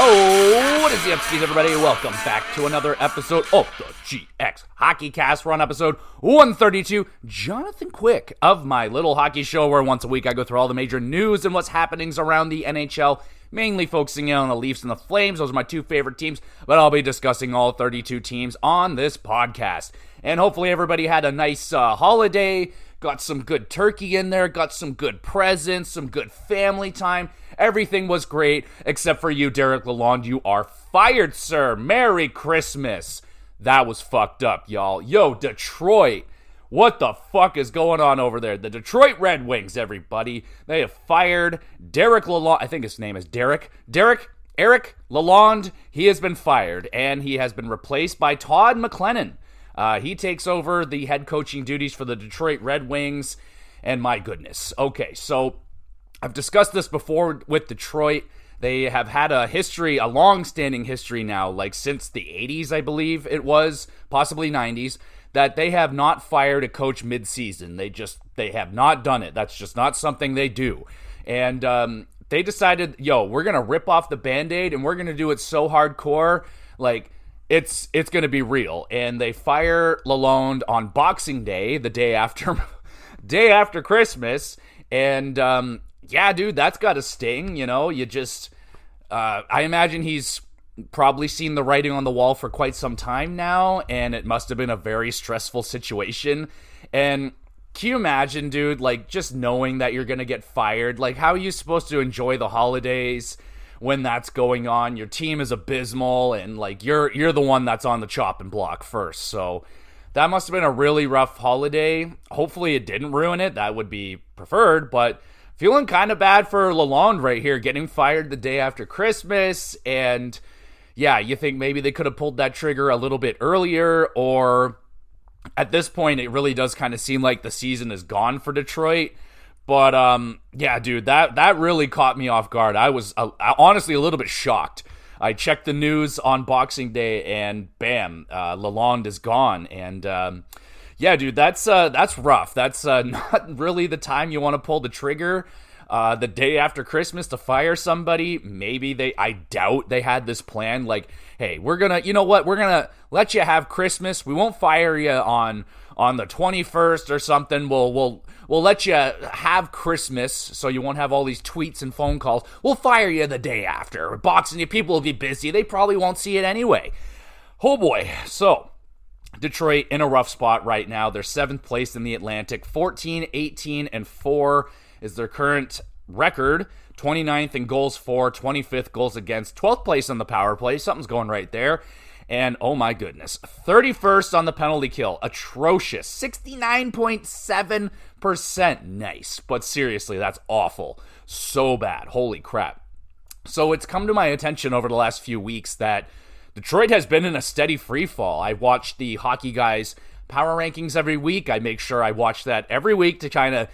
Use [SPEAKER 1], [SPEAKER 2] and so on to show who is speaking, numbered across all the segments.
[SPEAKER 1] Oh, what is the upskis, everybody? Welcome back to another episode of the GXHockeyCast. We're on episode 132. Jonathan Quick of my little hockey show, where once a week I go through all the major news and what's happenings around the NHL, mainly focusing in on the Leafs and the Flames. Those are my two favorite teams, but I'll be discussing all 32 teams on this podcast. And hopefully everybody had a nice holiday, got some good turkey in there, got some good presents, some good family time. Everything was great, except for you, Derek Lalonde. You are fired, sir. Merry Christmas. That was fucked up, y'all. Yo, Detroit. What the fuck is going on over there? The Detroit Red Wings, everybody. They have fired Derek Lalonde. I think his name is Eric Lalonde. He has been fired, and he has been replaced by Todd McLennan. He takes over the head coaching duties for the Detroit Red Wings, and my goodness. Okay, so I've discussed this before with Detroit. They have had a history, a long-standing history now, like since the 80s, I believe it was, possibly 90s, that they have not fired a coach mid-season. They have not done it. That's just not something they do. And they decided, we're going to rip off the Band-Aid, and we're going to do it so hardcore, like, it's going to be real. And they fire Lalonde on Boxing Day, the day after Christmas, and yeah, dude, that's got to sting, I imagine he's probably seen the writing on the wall for quite some time now, and it must have been a very stressful situation. And can you imagine, dude, like, just knowing that you're going to get fired? Like, how are you supposed to enjoy the holidays when that's going on? Your team is abysmal, and, like, you're the one that's on the chopping block first. So that must have been a really rough holiday. Hopefully it didn't ruin it. That would be preferred, but feeling kind of bad for Lalonde right here, getting fired the day after Christmas. And yeah, you think maybe they could have pulled that trigger a little bit earlier, or at this point it really does kind of seem like the season is gone for Detroit. But yeah, dude, that really caught me off guard. I was honestly a little bit shocked. I checked the news on Boxing Day, and bam, Lalonde is gone. And yeah, dude, that's rough. That's not really the time you want to pull the trigger. The day after Christmas to fire somebody. I doubt they had this plan. Like, hey, we're gonna let you have Christmas. We won't fire you on the 21st or something. We'll let you have Christmas, so you won't have all these tweets and phone calls. We'll fire you the day after. Boxing you, people will be busy. They probably won't see it anyway. Oh boy. So Detroit in a rough spot right now. They're 7th place in the Atlantic. 14, 18, and 4 is their current record. 29th in goals for, 25th goals against, 12th place on the power play. Something's going right there. And oh my goodness, 31st on the penalty kill. Atrocious. 69.7%. Nice. But seriously, that's awful. So bad. Holy crap. So it's come to my attention over the last few weeks that Detroit has been in a steady free fall. I watch the Hockey Guys power rankings every week. I make sure I watch that every week to kind of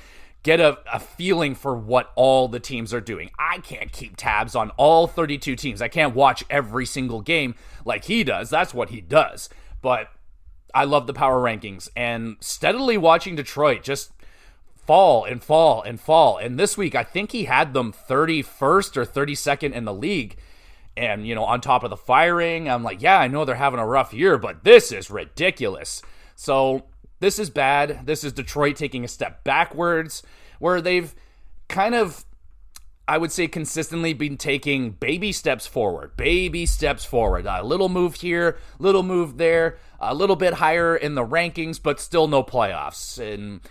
[SPEAKER 1] get a feeling for what all the teams are doing. I can't keep tabs on all 32 teams. I can't watch every single game like he does. That's what he does. But I love the power rankings, and steadily watching Detroit just fall and fall and fall. And this week, I think he had them 31st or 32nd in the league. And, on top of the firing, I'm like, yeah, I know they're having a rough year, but this is ridiculous. So this is bad. This is Detroit taking a step backwards, where they've kind of, I would say, consistently been taking baby steps forward. A little move here, little move there, a little bit higher in the rankings, but still no playoffs. And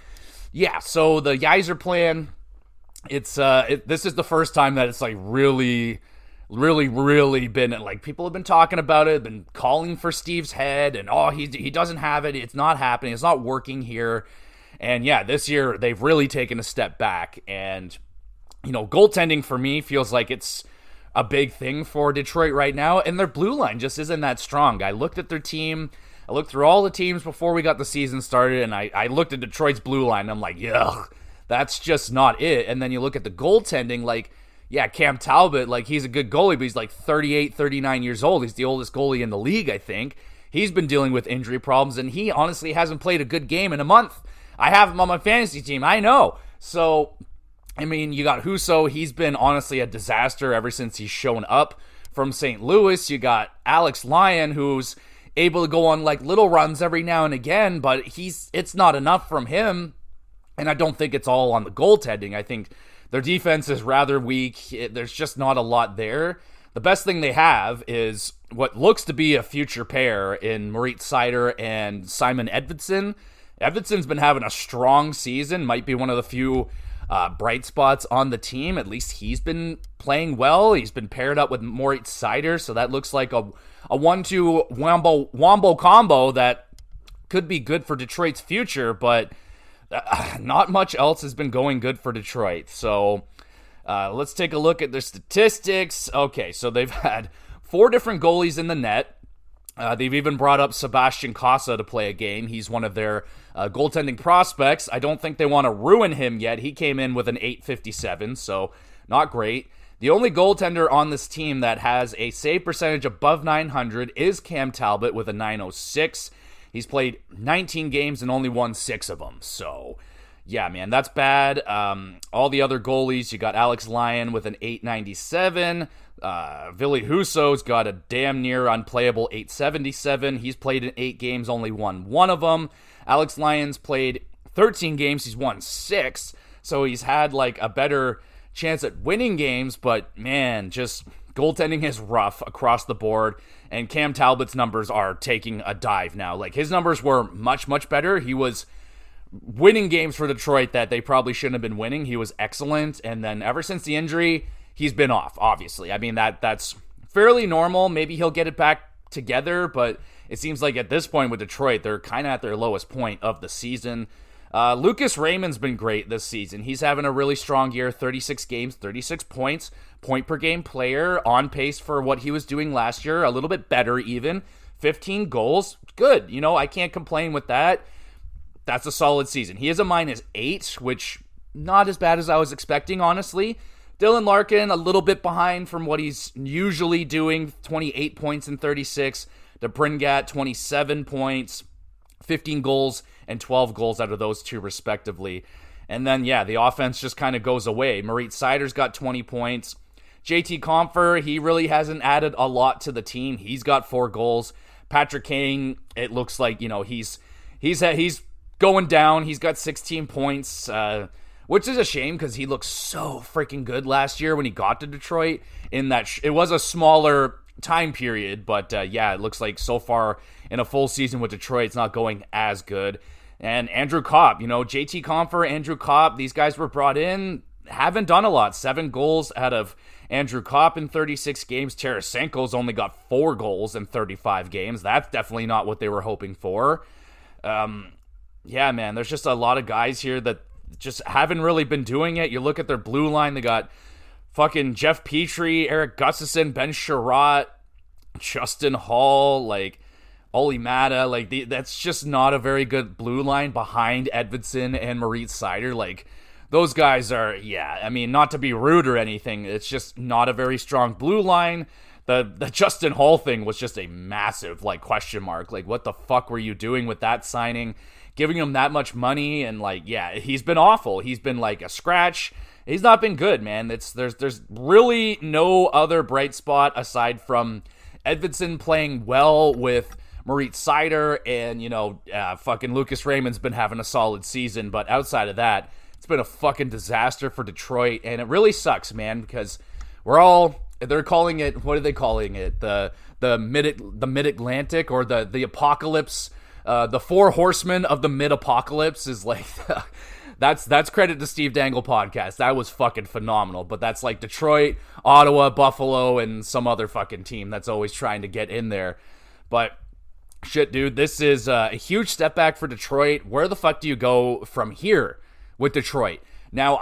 [SPEAKER 1] yeah, so the Yzer plan, this is the first time that it's like really been, like, people have been talking about it, been calling for Steve's head, and he doesn't have it, it's not happening, it's not working here. And yeah, this year they've really taken a step back. And goaltending for me feels like it's a big thing for Detroit right now, and their blue line just isn't that strong. I looked at their team, I looked through all the teams before we got the season started, and I looked at Detroit's blue line, and I'm like, yuck, that's just not it. And then you look at the goaltending, like, yeah, Cam Talbot, like, he's a good goalie, but he's like 38, 39 years old. He's the oldest goalie in the league, I think. He's been dealing with injury problems, and he honestly hasn't played a good game in a month. I have him on my fantasy team, I know. So, I mean, you got Husso. He's been honestly a disaster ever since he's shown up from St. Louis, you got Alex Lyon, who's able to go on like little runs every now and again, but it's not enough from him. And I don't think it's all on the goaltending. I think their defense is rather weak. There's just not a lot there. The best thing they have is what looks to be a future pair in Moritz Seider and Simon Edvinsson. Edvinsson's been having a strong season, might be one of the few bright spots on the team. At least he's been playing well. He's been paired up with Moritz Seider, so that looks like a 1-2 wombo combo that could be good for Detroit's future, but not much else has been going good for Detroit. So let's take a look at their statistics. Okay, so they've had 4 different goalies in the net. They've even brought up Sebastian Casa to play a game. He's one of their goaltending prospects. I don't think they want to ruin him yet. He came in with an .857, so not great. The only goaltender on this team that has a save percentage above 900 is Cam Talbot with a .906. He's played 19 games and only won 6 of them. So, yeah, man, that's bad. All the other goalies, you got Alex Lyon with an .897. Ville Husso's got a damn near unplayable .877. He's played in 8 games, only won 1 of them. Alex Lyon's played 13 games. He's won 6. So he's had like a better chance at winning games, but man, just goaltending is rough across the board, and Cam Talbot's numbers are taking a dive now. Like, his numbers were much, much better. He was winning games for Detroit that they probably shouldn't have been winning. He was excellent, and then ever since the injury, he's been off, obviously. I mean, that's fairly normal. Maybe he'll get it back together, but it seems like at this point with Detroit, they're kind of at their lowest point of the season. Lucas Raymond's been great this season. He's having a really strong year, 36 games, 36 points, point-per-game player, on pace for what he was doing last year, a little bit better even, 15 goals, good. You know, I can't complain with that. That's a solid season. He is a -8, which not as bad as I was expecting, honestly. Dylan Larkin, a little bit behind from what he's usually doing, 28 points in 36. DeBrincat, 27 points, 15 goals, and 12 goals out of those 2 respectively. And then, yeah, the offense just kind of goes away. Moritz Seider's got 20 points. JT Compher, he really hasn't added a lot to the team. He's got 4 goals. Patrick Kane, it looks like, you know, he's going down. He's got 16 points, which is a shame because he looked so freaking good last year when he got to Detroit. In that it was a smaller time period, but yeah, it looks like so far in a full season with Detroit, it's not going as good. And Andrew Kopp, you know, JT Compher, Andrew Kopp, these guys were brought in, haven't done a lot. 7 goals out of Andrew Kopp in 36 games. Tarasenko's only got 4 goals in 35 games. That's definitely not what they were hoping for. Yeah, man, there's just a lot of guys here that just haven't really been doing it. You look at their blue line, they got fucking Jeff Petrie, Eric Gustafsson, Ben Sherratt, Justin Hall, like Olli Mata, like that's just not a very good blue line behind Edvinsson and Moritz Seider. Like, those guys are, yeah, I mean, not to be rude or anything, it's just not a very strong blue line. The Justin Hall thing was just a massive, like, question mark. Like, what the fuck were you doing with that signing? Giving him that much money, and, like, yeah, he's been awful. He's been, like, a scratch. He's not been good, man. There's really no other bright spot aside from Edvinsson playing well with Moritz Seider, and, you know, fucking Lucas Raymond's been having a solid season, but outside of that, it's been a fucking disaster for Detroit, and it really sucks, man, because they're calling it, what are they calling it? The mid-Atlantic, or the apocalypse, the 4 horsemen of the mid-apocalypse is like, that's credit to Steve Dangle podcast. That was fucking phenomenal, but that's like Detroit, Ottawa, Buffalo, and some other fucking team that's always trying to get in there, but shit, dude, this is a huge step back for Detroit. Where the fuck do you go from here with Detroit? Now,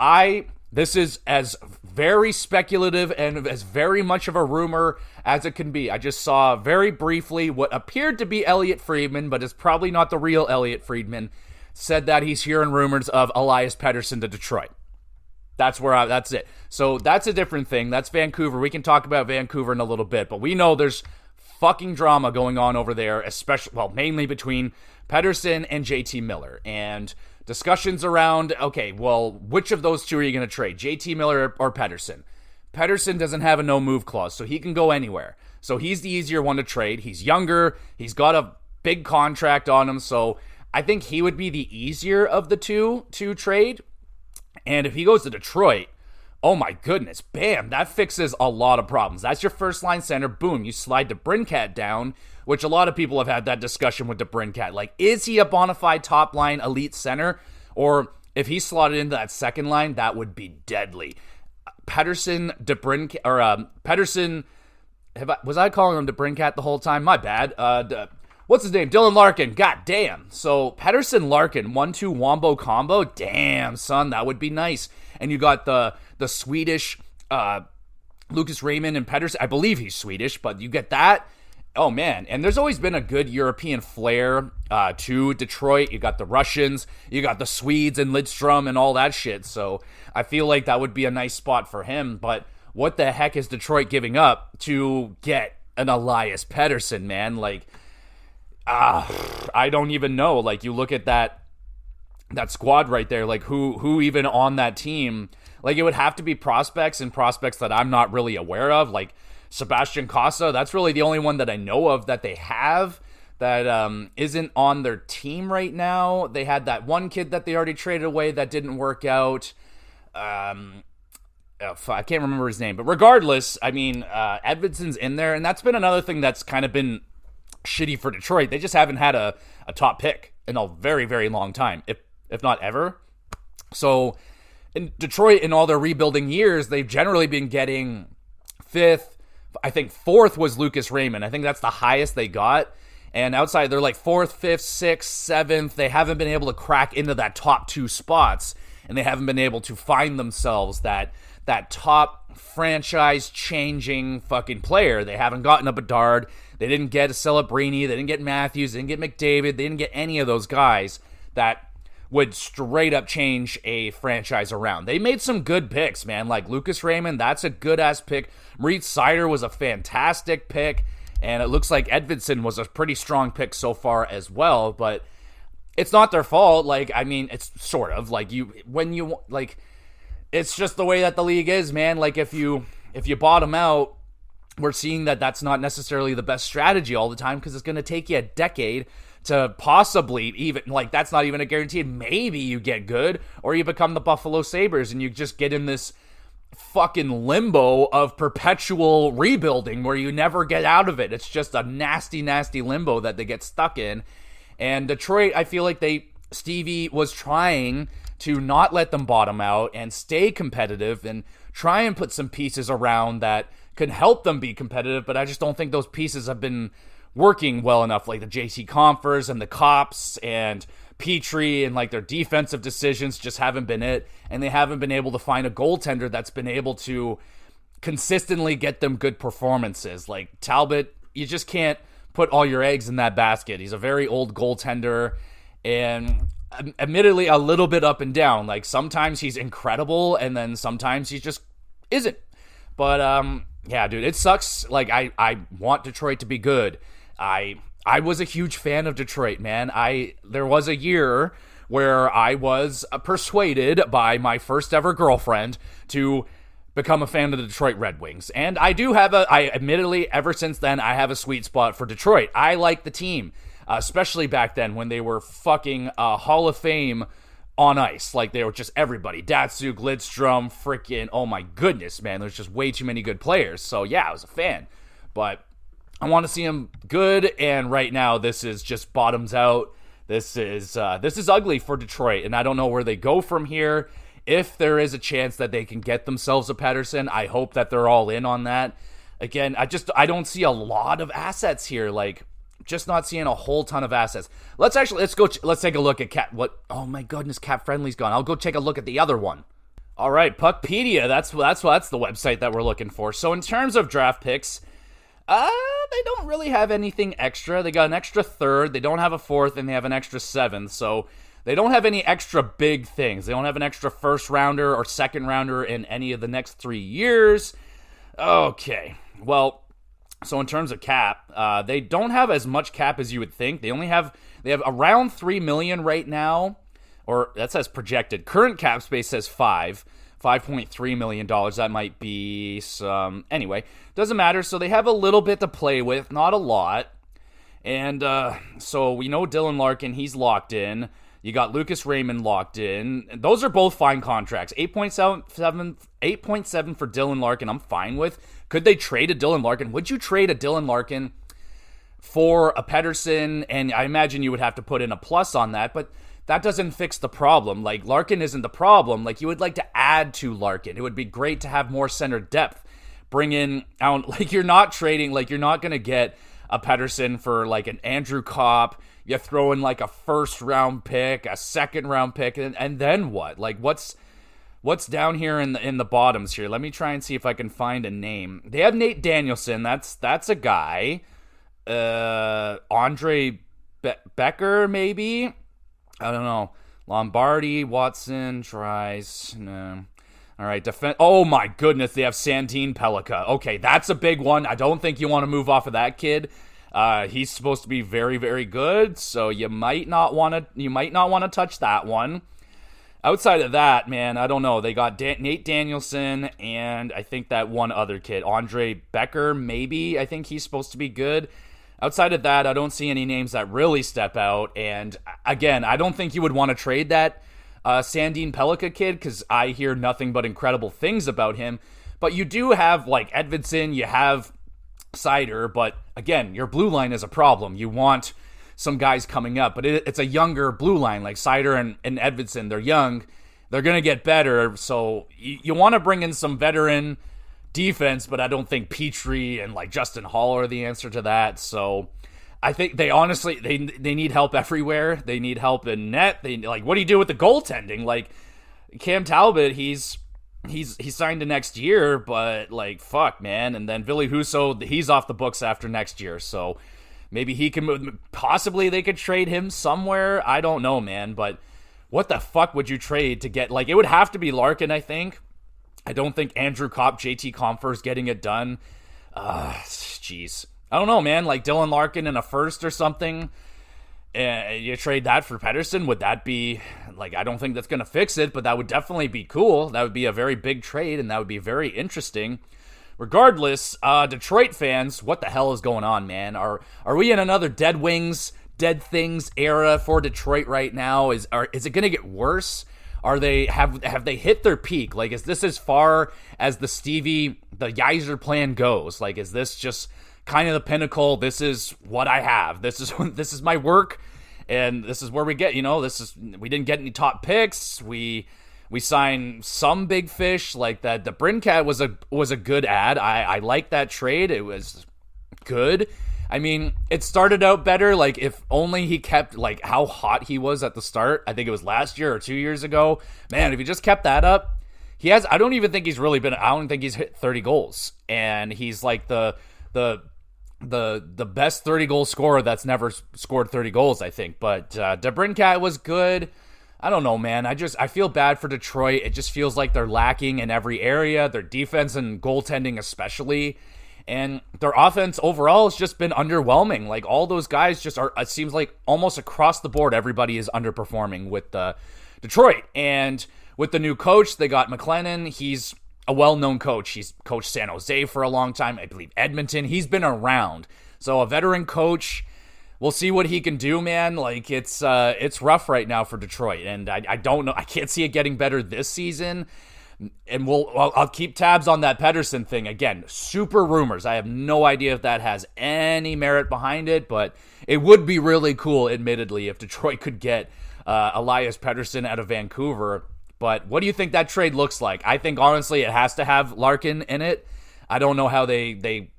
[SPEAKER 1] this is as very speculative and as very much of a rumor as it can be. I just saw very briefly what appeared to be Elliot Friedman, but is probably not the real Elliot Friedman, said that he's hearing rumors of Elias Pettersson to Detroit. That's it. So that's a different thing. That's Vancouver. We can talk about Vancouver in a little bit, but we know there's fucking drama going on over there, especially, well, mainly between Pettersson and JT Miller, and discussions around, okay, well, which of those two are you going to trade, JT Miller or Pettersson? Pettersson doesn't have a no-move clause, so he can go anywhere. So he's the easier one to trade. He's younger. He's got a big contract on him, so I think he would be the easier of the two to trade. And if he goes to Detroit, oh my goodness, bam, that fixes a lot of problems. That's your first-line center. Boom, you slide DeBrincat down, which a lot of people have had that discussion with DeBrincat. Like, is he a bona fide top-line elite center? Or if he slotted into that second line, that would be deadly. Pettersson, DeBrincat, or Pettersson, was I calling him DeBrincat the whole time? My bad. What's his name? Dylan Larkin. God damn. So Pettersson, Larkin, 1-2 wombo combo. Damn, son, that would be nice. And you got the Swedish Lucas Raymond and Pettersson. I believe he's Swedish, but you get that. Oh, man. And there's always been a good European flair to Detroit. You got the Russians. You got the Swedes and Lidstrom and all that shit. So I feel like that would be a nice spot for him. But what the heck is Detroit giving up to get an Elias Pettersson, man? Like, I don't even know. Like, you look at that squad right there, like who even on that team, like it would have to be prospects that I'm not really aware of, like Sebastian Cossa. That's really the only one that I know of that they have that isn't on their team right now. They had that one kid that they already traded away that didn't work out. I can't remember his name, but regardless, I mean, Edvinson's in there, and that's been another thing that's kind of been shitty for Detroit. They just haven't had a top pick in a very, very long time, if not ever. So in Detroit, in all their rebuilding years, they've generally been getting fifth. I think fourth was Lucas Raymond. I think that's the highest they got. And outside, they're like fourth, fifth, sixth, seventh. They haven't been able to crack into that top two spots, and they haven't been able to find themselves that top franchise-changing fucking player. They haven't gotten a Bedard. They didn't get a Celebrini. They didn't get Matthews. They didn't get McDavid. They didn't get any of those guys that would straight up change a franchise around. They made some good picks, man. Like Lucas Raymond, that's a good-ass pick. Moritz Seider was a fantastic pick. And it looks like Edvinsson was a pretty strong pick so far as well. But it's not their fault. Like, I mean, it's sort of. Like, it's just the way that the league is, man. Like, if you bottom out, we're seeing that that's not necessarily the best strategy all the time, because it's going to take you a decade to possibly even, like, that's not even a guarantee. Maybe you get good, or you become the Buffalo Sabres and you just get in this fucking limbo of perpetual rebuilding where you never get out of it. It's just a nasty, nasty limbo that they get stuck in. And Detroit, I feel like Stevie was trying to not let them bottom out and stay competitive and try and put some pieces around that could help them be competitive, but I just don't think those pieces have been working well enough, like the JC Compers and the Cops and Petrie, and like their defensive decisions just haven't been it, and they haven't been able to find a goaltender that's been able to consistently get them good performances. Like Talbot, you just can't put all your eggs in that basket. He's a very old goaltender, and admittedly a little bit up and down. Like sometimes he's incredible, and then sometimes he just isn't. But yeah, dude, it sucks. Like I want Detroit to be good. I was a huge fan of Detroit, man. There was a year where I was persuaded by my first ever girlfriend to become a fan of the Detroit Red Wings. And I admittedly, ever since then, I have a sweet spot for Detroit. I like the team, especially back then when they were fucking Hall of Fame on ice. Like, they were just everybody. Datsuk, Lidstrom, freaking, oh my goodness, man. There's just way too many good players. So yeah, I was a fan. But I want to see him good, and right now this is just bottoms out. This is ugly for Detroit, and I don't know where they go from here. If there is a chance that they can get themselves a Pettersson, I hope that they're all in on that. Again, I don't see a lot of assets here. Like, just not seeing a whole ton of assets. Let's take a look at Cap. Oh my goodness, Cap Friendly's gone. I'll go take a look at the other one. All right, Puckpedia. That's the website that we're looking for. So in terms of draft picks, they don't really have anything extra. They got an extra third. They don't have a fourth, and they have an extra seventh. So they don't have any extra big things. They don't have an extra first rounder or second rounder in any of the next 3 years. Okay, well, so in terms of cap, they don't have as much cap as you would think. They have around $3 million right now, or that says projected. Current cap space says $5 million. $5.3 million. That might be some... Anyway, doesn't matter. So they have a little bit to play with, not a lot. And so we know Dylan Larkin, he's locked in. You got Lucas Raymond locked in. Those are both fine contracts. 8.7 for Dylan Larkin, I'm fine with. Could they trade a Dylan Larkin? Would you trade a Dylan Larkin for a Pettersson? And I imagine you would have to put in a plus on that, but that doesn't fix the problem. Like, Larkin isn't the problem. Like, you would like to add to Larkin. It would be great to have more center depth. Bring in, like, you're not trading, like, you're not going to get a Pettersson for, like, an Andrew Kopp. You throw in, like, a first-round pick, a second-round pick, and then what? Like, what's down here in the bottoms here? Let me try and see if I can find a name. They have Nate Danielson. That's a guy. Andre Becker, maybe? I don't know. Lombardi, Watson, Trice. No. All right, oh my goodness, they have Sandin Pellikka. Okay, that's a big one. I don't think you want to move off of that kid. He's supposed to be very, very good, so you might not want to touch that one. Outside of that, man, I don't know. They got Nate Danielson and I think that one other kid, Andre Becker, maybe. I think he's supposed to be good. Outside of that, I don't see any names that really step out. And again, I don't think you would want to trade that Sandin Pellikka kid, because I hear nothing but incredible things about him. But you do have, like, Edvinsson, you have Seider, but again, your blue line is a problem. You want some guys coming up, but it's a younger blue line, like Seider and Edvinsson. They're young. They're going to get better, so you want to bring in some veteran defense, but I don't think Petrie and, like, Justin Hall are the answer to that. So I think they honestly, they need help everywhere. They need help in net. What do you do with the goaltending? Like, Cam Talbot, he's signed to next year, but, like, fuck, man. And then Ville Husso, he's off the books after next year, so maybe he can move. Possibly they could trade him somewhere. I don't know, man, but what the fuck would you trade to get, like, it would have to be Larkin, I think. I don't think Andrew Kopp, JT Compher's getting it done. Jeez. I don't know, man. Like, Dylan Larkin in a first or something. You trade that for Pettersson. Would that be, like, I don't think that's going to fix it, but that would definitely be cool. That would be a very big trade, and that would be very interesting. Regardless, Detroit fans, what the hell is going on, man? Are we in another dead things era for Detroit right now? Is it going to get worse? Have they hit their peak? Like, is this as far as the Yzer plan goes? Like, is this just kind of the pinnacle? This is what I have. This is my work, and this is where we get. We didn't get any top picks. We signed some big fish like that. The Brincat was a good ad. I like that trade. It was good. I mean, it started out better. Like, if only he kept, like, how hot he was at the start. I think it was last year or 2 years ago. Man, if he just kept that up, I don't even think he's really been. I don't think he's hit 30 goals, and he's like the best 30 goal scorer that's never scored 30 goals, I think. But DeBrincat was good. I don't know, man. I feel bad for Detroit. It just feels like they're lacking in every area, their defense and goaltending especially. And their offense overall has just been underwhelming. Like, all those guys just are, it seems like almost across the board, everybody is underperforming with Detroit. And with the new coach, they got McLennan. He's a well-known coach. He's coached San Jose for a long time. I believe Edmonton. He's been around. So a veteran coach. We'll see what he can do, man. Like, it's rough right now for Detroit, and I don't know. I can't see it getting better this season. And I'll keep tabs on that Pettersson thing. Again, super rumors. I have no idea if that has any merit behind it, but it would be really cool, admittedly, if Detroit could get Elias Pettersson out of Vancouver. But what do you think that trade looks like? I think, honestly, it has to have Larkin in it. I don't know how they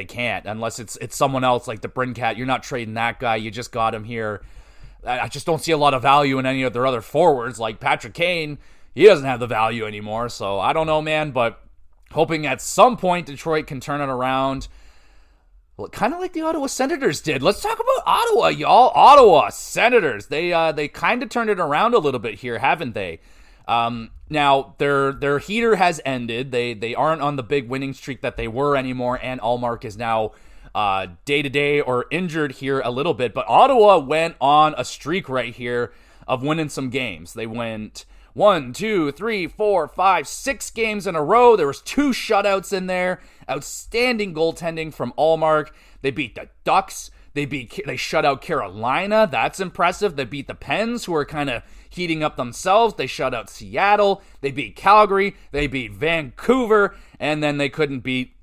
[SPEAKER 1] can't, unless it's someone else like the Brincat. You're not trading that guy. You just got him here. I just don't see a lot of value in any of their other forwards. Like Patrick Kane, he doesn't have the value anymore. So I don't know, man, but hoping at some point Detroit can turn it around. Well, kind of like the Ottawa Senators did. Let's talk about Ottawa, y'all. Ottawa Senators. They kind of turned it around a little bit here, haven't they? Now their heater has ended. They aren't on the big winning streak that they were anymore, and Allmark is now day-to-day or injured here a little bit. But Ottawa went on a streak right here of winning some games. They went 1, 2, 3, 4, 5, 6 games in a row. There was 2 shutouts in there. Outstanding goaltending from Ullmark. They beat the Ducks. They shut out Carolina. That's impressive. They beat the Pens, who are kind of heating up themselves. They shut out Seattle. They beat Calgary. They beat Vancouver. And then they couldn't beat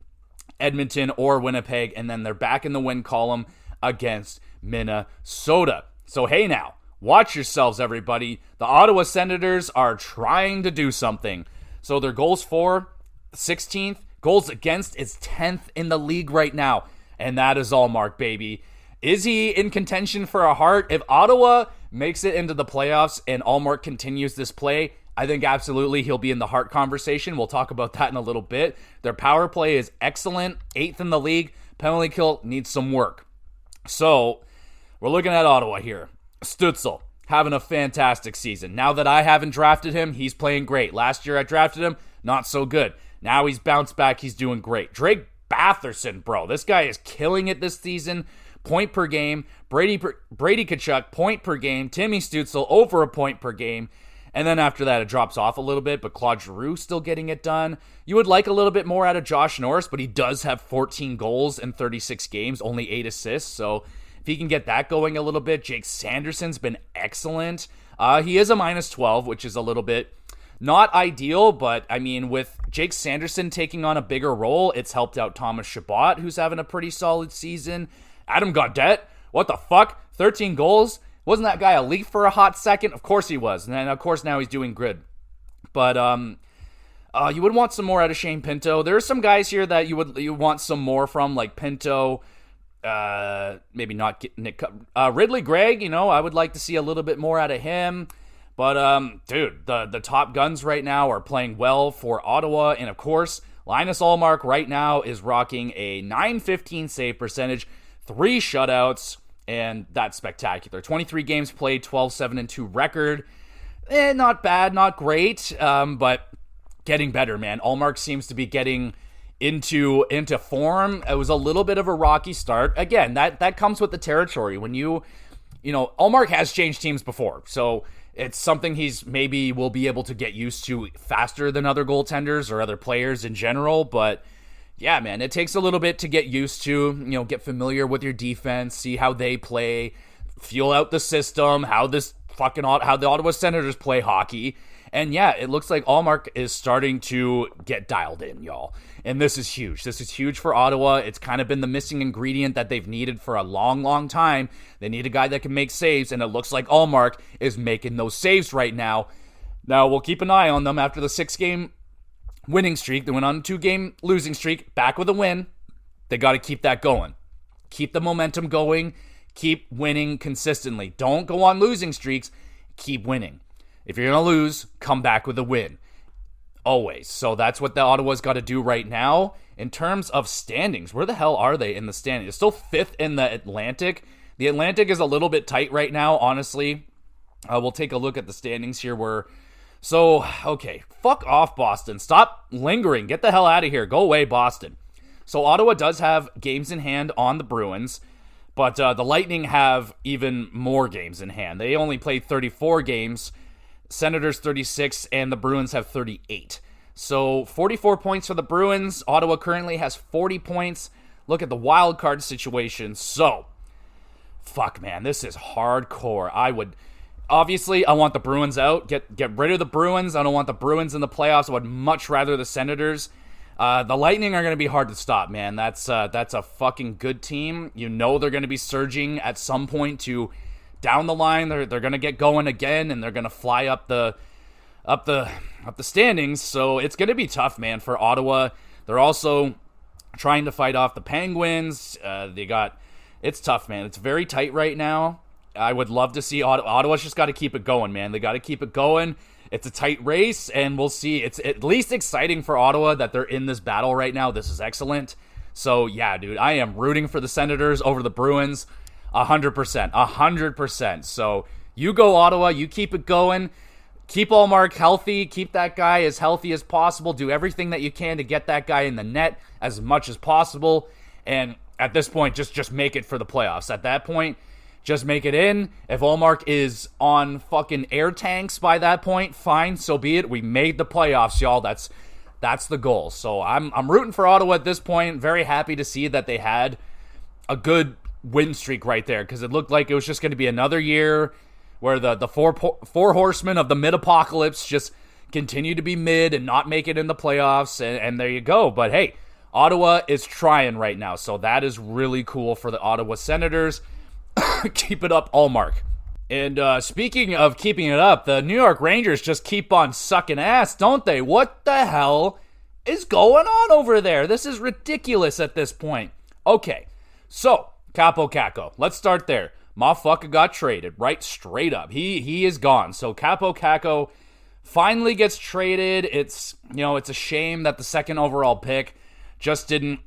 [SPEAKER 1] Edmonton or Winnipeg. And then they're back in the win column against Minnesota. So hey now, watch yourselves, everybody. The Ottawa Senators are trying to do something. So their goals for, 16th. Goals against is 10th in the league right now. And that is Ullmark, baby. Is he in contention for a Hart? If Ottawa makes it into the playoffs and Ullmark continues this play, I think absolutely he'll be in the Hart conversation. We'll talk about that in a little bit. Their power play is excellent, 8th in the league. Penalty kill needs some work. So, we're looking at Ottawa here. Stützle, having a fantastic season. Now that I haven't drafted him, he's playing great. Last year I drafted him, not so good. Now he's bounced back, he's doing great. Drake Batherson, bro. This guy is killing it this season. Point per game. Brady Tkachuk, point per game. Timmy Stützle, over a point per game. And then after that, it drops off a little bit, but Claude Giroux still getting it done. You would like a little bit more out of Josh Norris, but he does have 14 goals in 36 games, only 8 assists. So if he can get that going a little bit, Jake Sanderson's been excellent. He is a -12, which is a little bit not ideal, but I mean, with Jake Sanderson taking on a bigger role, it's helped out Thomas Chabot, who's having a pretty solid season. Adam Gaudette, what the fuck? 13 goals? Wasn't that guy a Leaf for a hot second? Of course he was. And then, of course, now he's doing good. But you would want some more out of Shane Pinto. There are some guys here that you want some more from, like Pinto. Maybe not Nick. Ridley Gregg, I would like to see a little bit more out of him. But, dude, the top guns right now are playing well for Ottawa. And, of course, Linus Ullmark right now is rocking a .915 save percentage, 3 shutouts, and that's spectacular. 23 games played, 12-7-2 record. Not bad, not great, but getting better, man. Ullmark seems to be getting into form. It was a little bit of a rocky start. Again, that comes with the territory. When Ullmark has changed teams before, so it's something he's maybe will be able to get used to faster than other goaltenders or other players in general, but yeah, man, it takes a little bit to get used to, get familiar with your defense, see how they play, feel out the system, how the Ottawa Senators play hockey. And yeah, it looks like Ullmark is starting to get dialed in, y'all. And this is huge. This is huge for Ottawa. It's kind of been the missing ingredient that they've needed for a long, long time. They need a guy that can make saves, and it looks like Ullmark is making those saves right now. Now, we'll keep an eye on them after the 6-game winning streak. They went on a 2-game losing streak, back with a win. They got to keep that going. Keep the momentum going. Keep winning consistently. Don't go on losing streaks. Keep winning. If you're going to lose, come back with a win. Always. So that's what the Ottawa's got to do right now. In terms of standings, where the hell are they in the standings? It's still 5th in the Atlantic. The Atlantic is a little bit tight right now, honestly. We'll take a look at the standings here. Okay, fuck off, Boston. Stop lingering. Get the hell out of here. Go away, Boston. So Ottawa does have games in hand on the Bruins, but the Lightning have even more games in hand. They only played 34 games, Senators 36, and the Bruins have 38. So 44 points for the Bruins. Ottawa currently has 40 points. Look at the wild card situation. So, fuck, man, this is hardcore. Obviously, I want the Bruins out. Get rid of the Bruins. I don't want the Bruins in the playoffs. I would much rather the Senators. The Lightning are going to be hard to stop, man. That's a fucking good team. They're going to be surging at some point to down the line. They're going to get going again, and they're going to fly up the standings. So it's going to be tough, man, for Ottawa. They're also trying to fight off the Penguins. It's tough, man. It's very tight right now. I would love to see Ottawa's just got to keep it going, man. They got to keep it going. It's a tight race, and we'll see. It's at least exciting for Ottawa that they're in this battle right now. This is excellent. So, yeah, dude, I am rooting for the Senators over the Bruins 100%. 100%. So, you go, Ottawa. You keep it going. Keep Ullmark healthy. Keep that guy as healthy as possible. Do everything that you can to get that guy in the net as much as possible. And at this point, just make it for the playoffs. At that point, just make it in. If Ullmark is on fucking air tanks by that point, fine, so be it. We made the playoffs, y'all. That's the goal. So I'm rooting for Ottawa at this point. Very happy to see that they had a good win streak right there, because it looked like it was just going to be another year where the four horsemen of the mid-apocalypse just continue to be mid and not make it in the playoffs, and there you go. But hey, Ottawa is trying right now, so that is really cool for the Ottawa Senators. Keep it up, Ullmark. And speaking of keeping it up, the New York Rangers just keep on sucking ass, don't they? What the hell is going on over there? This is ridiculous at this point. Okay, so Kaapo Kakko, let's start there. Motherfucker got traded, right? Straight up. He is gone. So Kaapo Kakko finally gets traded. It's a shame that the second overall pick just didn't,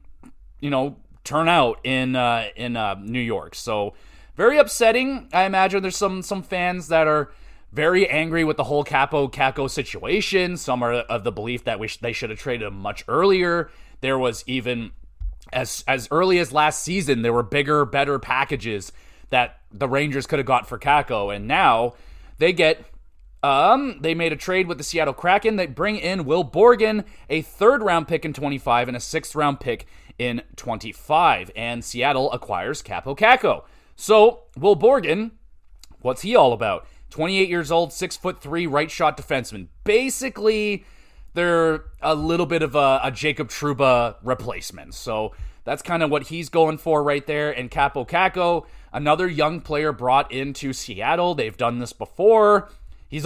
[SPEAKER 1] turn out in New York. So very upsetting. I imagine there's some fans that are very angry with the whole Kaapo Kakko situation. Some are of the belief that they should have traded him much earlier. There was even as early as last season, there were bigger, better packages that the Rangers could have got for Kakko, and now they get they made a trade with the Seattle Kraken. They bring in Will Borgen, a 3rd round pick in 25 and a 6th round pick in 25, and Seattle acquires Kaapo Kakko. So Will Borgen, what's he all about? 28 years old, 6'3", right shot defenseman. Basically, they're a little bit of a Jacob Trouba replacement. So that's kind of what he's going for right there. And Kaapo Kakko, another young player brought into Seattle. They've done this before. He's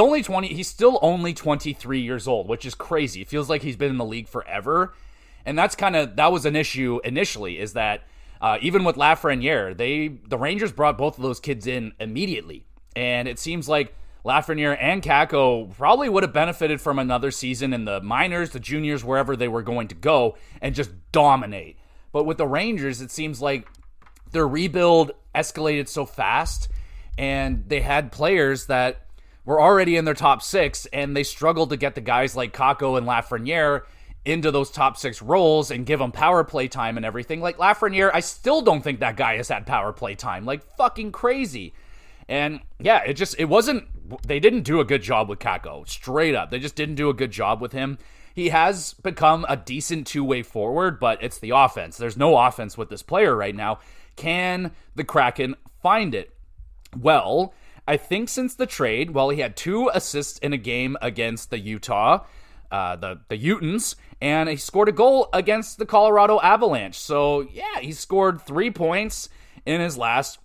[SPEAKER 1] still only 23 years old, which is crazy. It feels like he's been in the league forever. And that was an issue initially, is that even with Lafreniere, the Rangers brought both of those kids in immediately. And it seems like Lafreniere and Kakko probably would have benefited from another season in the minors, the juniors, wherever they were going to go, and just dominate. But with the Rangers, it seems like their rebuild escalated so fast, and they had players that were already in their top 6, and they struggled to get the guys like Kakko and Lafreniere into those top 6 roles and give them power play time and everything. Like Lafreniere, I still don't think that guy has had power play time. Like fucking crazy. And yeah, they didn't do a good job with Kakko. Straight up. They just didn't do a good job with him. He has become a decent two-way forward, but it's the offense. There's no offense with this player right now. Can the Kraken find it? Well, I think since the trade, he had 2 assists in a game against the Utah, the Utahns, and he scored a goal against the Colorado Avalanche. So yeah, he scored 3 points in his last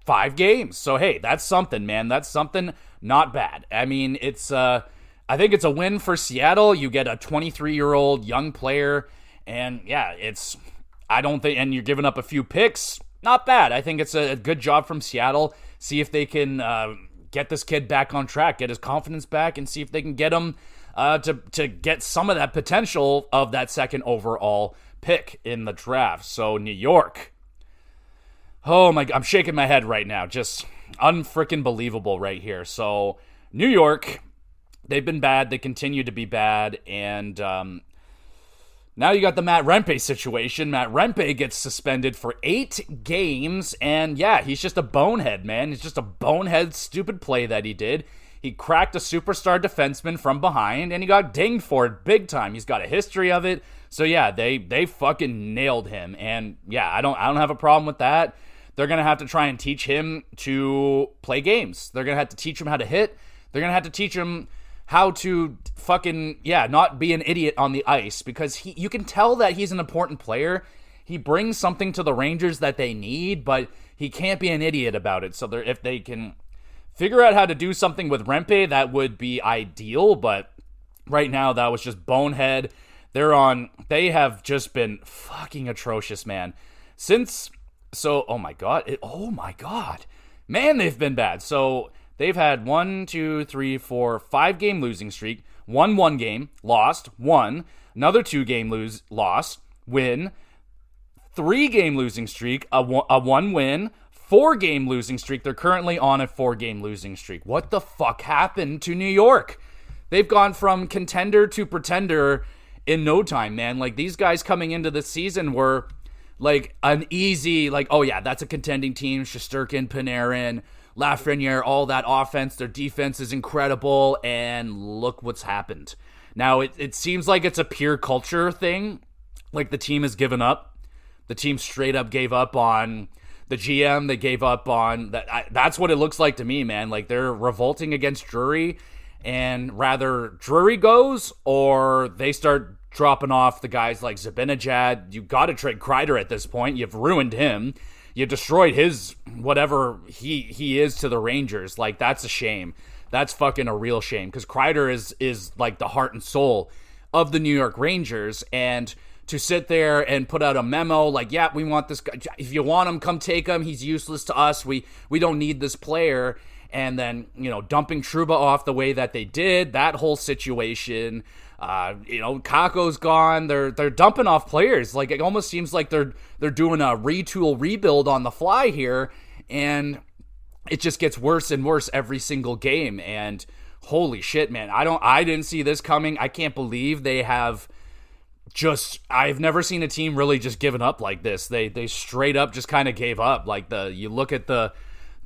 [SPEAKER 1] 5 games. So hey, that's something, man. That's something not bad. I mean, I think it's a win for Seattle. You get a 23-year-old young player, and yeah, and you're giving up a few picks. Not bad. I think it's a good job from Seattle. See if they can get this kid back on track, get his confidence back, and see if they can get him to get some of that potential of that 2nd overall pick in the draft. So New York. Oh my God, I'm shaking my head right now. Just unfreaking believable right here. So New York, they've been bad. They continue to be bad. And now you got the Matt Rempe situation. Matt Rempe gets suspended for 8 games. And yeah, he's just a bonehead, man. It's just a bonehead, stupid play that he did. He cracked a superstar defenseman from behind, and he got dinged for it big time. He's got a history of it. So yeah, they fucking nailed him. And yeah, I don't have a problem with that. They're going to have to try and teach him to play games. They're going to have to teach him how to hit. They're going to have to teach him how to fucking, not be an idiot on the ice, because you can tell that he's an important player. He brings something to the Rangers that they need, but he can't be an idiot about it. So if they can figure out how to do something with Rempe, that would be ideal, but right now that was just bonehead. They have just been fucking atrocious, man. Oh my God. Man, they've been bad. So they've had 5 game losing streak, won 1 game, lost, won, another 2 game loss, win, 3 game losing streak, a 1 win, 4 game losing streak. They're currently on a 4 game losing streak. What the fuck happened to New York? They've gone from contender to pretender in no time, man. Like, these guys coming into the season were like an easy, like, oh yeah, that's a contending team. Shesterkin, Panarin, Lafreniere, all that offense. Their defense is incredible, and look what's happened. Now, it seems like it's a pure culture thing. Like, the team has given up. The team straight up gave up on the GM. They gave up on that. That's what it looks like to me, man. Like, they're revolting against Drury, and rather Drury goes, or they start dropping off the guys like Zibanejad. You got to trade Kreider at this point. You've ruined him. You destroyed his whatever he is to the Rangers. Like, that's a shame. That's fucking a real shame, because Kreider is like the heart and soul of the New York Rangers. And to sit there and put out a memo like, yeah, we want this guy. If you want him, come take him. He's useless to us. We don't need this player. And then, dumping Trouba off the way that they did, that whole situation. Kakko's gone. They're dumping off players. Like, it almost seems like they're doing a retool rebuild on the fly here, and it just gets worse and worse every single game. And holy shit, man, I didn't see this coming. I can't believe they have I've never seen a team really just given up like this. They straight up just kind of gave up. Like, you look at the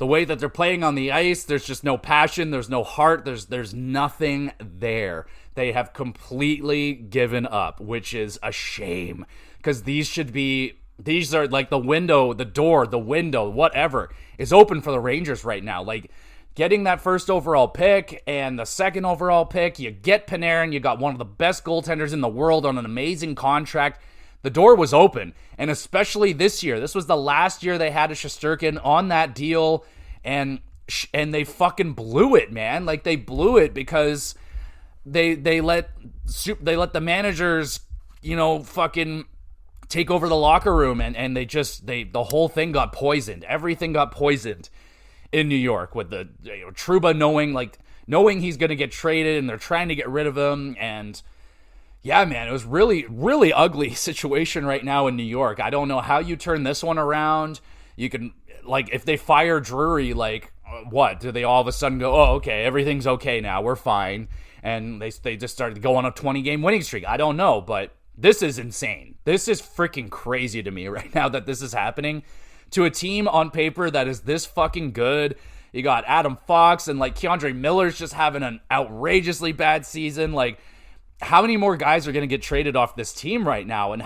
[SPEAKER 1] way that they're playing on the ice, there's just no passion, there's no heart, there's nothing there. They have completely given up, which is a shame, because these are like the window, the door, the window, whatever is open for the Rangers right now. Like, getting that first overall pick and the second overall pick, you get Panarin, you got one of the best goaltenders in the world on an amazing contract. The door was open, and especially this year. This was the last year they had a Shesterkin on that deal, and they fucking blew it, man. Like, they blew it because they let the managers, fucking take over the locker room, and the whole thing got poisoned. Everything got poisoned in New York with the Trouba knowing he's going to get traded, and they're trying to get rid of him. And yeah, man, it was really, really ugly situation right now in New York. I don't know how you turn this one around. You can, like, if they fire Drury, like, what? Do they all of a sudden go, oh, okay, everything's okay now, we're fine, and they just started to go on a 20-game winning streak? I don't know, but this is insane. This is freaking crazy to me right now that this is happening to a team on paper that is this fucking good. You got Adam Fox, and, like, Keandre Miller's just having an outrageously bad season. Like, how many more guys are going to get traded off this team right now? And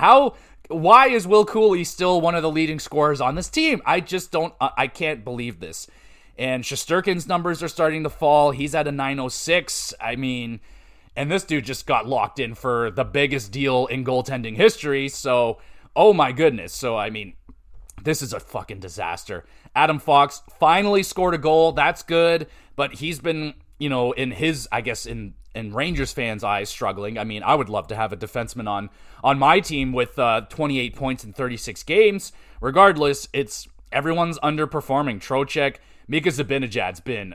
[SPEAKER 1] why is Will Cooley still one of the leading scorers on this team? I can't believe this. And Shesterkin's numbers are starting to fall. He's at a 906. I mean, and this dude just got locked in for the biggest deal in goaltending history. So, oh my goodness. So, I mean, this is a fucking disaster. Adam Fox finally scored a goal. That's good. But he's been, in his, I guess, in Rangers fans' eyes, struggling. I mean, I would love to have a defenseman on my team with 28 points in 36 games. Regardless, everyone's underperforming. Trocheck, Mika Zibanejad's been